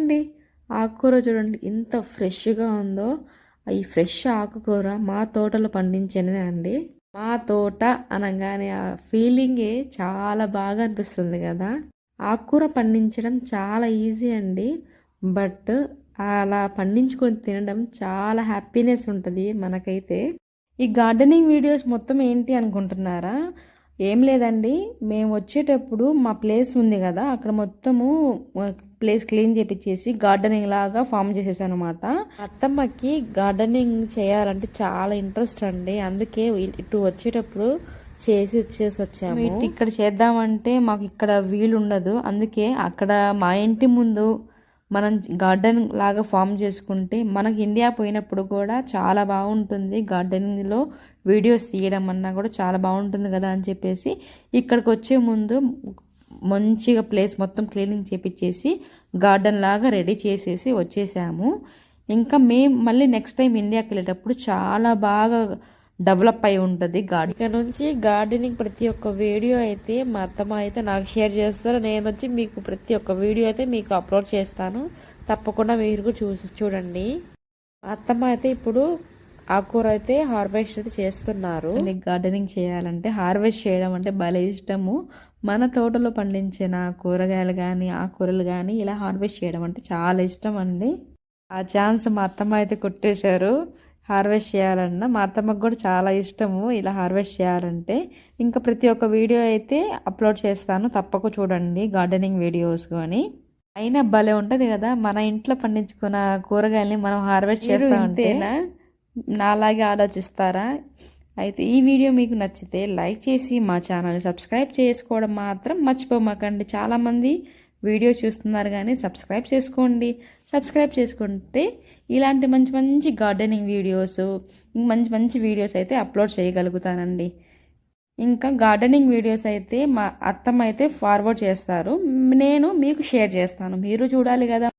అండి. ఆకుకూర చూడండి ఎంత ఫ్రెష్గా ఉందో. ఈ ఫ్రెష్ ఆకుకూర మా తోటలో పండించేనే అండి. మా తోట అనగానే ఆ ఫీలింగే చాలా బాగా అనిపిస్తుంది కదా. ఆకుకూర పండించడం చాలా ఈజీ అండి. బట్ అలా పండించుకొని తినడం చాలా హ్యాపీనెస్ ఉంటుంది మనకైతే. ఈ గార్డెనింగ్ వీడియోస్ మొత్తం ఏంటి అనుకుంటున్నారా? ఏం లేదండి, మేము వచ్చేటప్పుడు మా ప్లేస్ ఉంది కదా, అక్కడ మొత్తము ప్లేస్ క్లీన్ చేపించేసి గార్డెనింగ్ లాగా ఫామ్ చేసేసాను అనమాట. అత్తమ్మకి గార్డెనింగ్ చేయాలంటే చాలా ఇంట్రెస్ట్ అండి. అందుకే ఇటు వచ్చేటప్పుడు వచ్చేసి వచ్చాము. ఇక్కడ చేద్దామంటే మాకు ఇక్కడ వీలు ఉండదు. అందుకే అక్కడ మా ఇంటి ముందు మనం గార్డెన్ లాగా ఫామ్ చేసుకుంటే మనకి ఇండియా పోయినప్పుడు కూడా చాలా బాగుంటుంది. గార్డెనింగ్లో వీడియోస్ తీయడం అన్నా కూడా చాలా బాగుంటుంది కదా అని చెప్పేసి ఇక్కడికి వచ్చే ముందు మంచిగా ప్లేస్ మొత్తం క్లీనింగ్ చేపించేసి గార్డెన్ లాగా రెడీ చేసేసి వచ్చేసాము. ఇంకా మేము మళ్ళీ నెక్స్ట్ టైం ఇండియాకి వెళ్ళేటప్పుడు చాలా బాగా డెవలప్ అయి ఉంటుంది గార్డెన్. ఇక్కడ నుంచి గార్డెనింగ్ ప్రతి ఒక్క వీడియో అయితే మా అత్తమ్మ అయితే నాకు షేర్ చేస్తారు. నేను వచ్చి మీకు ప్రతి ఒక్క వీడియో అయితే మీకు అప్లోడ్ చేస్తాను. తప్పకుండా మీరు చూడండి. మా అత్తమ్మ అయితే ఇప్పుడు ఆకుకూర అయితే హార్వెస్ట్ అయితే చేస్తున్నారు. గార్డెనింగ్ చేయాలంటే హార్వెస్ట్ చేయడం అంటే భలే ఇష్టము. మన తోటలో పండించిన కూరగాయలు కానీ ఆకుకూరలు కానీ ఇలా హార్వెస్ట్ చేయడం అంటే చాలా ఇష్టం అండి. ఆ ఛాన్స్ మా అత్తమ్మ అయితే కొట్టేశారు. హార్వెస్ట్ చేయాలన్నా మా అత్తమ్మకు కూడా చాలా ఇష్టము ఇలా హార్వెస్ట్ చేయాలంటే. ఇంకా ప్రతి ఒక్క వీడియో అయితే అప్లోడ్ చేస్తాను, తప్పక చూడండి గార్డెనింగ్ వీడియోస్. కానీ అయినా భలే ఉంటుంది కదా మన ఇంట్లో పండించుకున్న కూరగాయలని మనం హార్వెస్ట్ చేస్తా ఉంటేనా. నాలాగే ఆలోచిస్తారా? అయితే ఈ వీడియో మీకు నచ్చితే లైక్ చేసి మా ఛానల్ని సబ్స్క్రైబ్ చేసుకోవడం మాత్రం మర్చిపోమాకండి. చాలామంది వీడియో చూస్తున్నారు కానీ సబ్స్క్రైబ్ చేసుకోండి. సబ్స్క్రైబ్ చేసుకుంటే ఇలాంటి మంచి మంచి గార్డెనింగ్ వీడియోస్, మంచి మంచి వీడియోస్ అయితే అప్లోడ్ చేయగలుగుతానండి. ఇంకా గార్డెనింగ్ వీడియోస్ అయితే మా అత్తమ్మ అయితే ఫార్వర్డ్ చేస్తారు, నేను మీకు షేర్ చేస్తాను. మీరు చూడాలి కదా.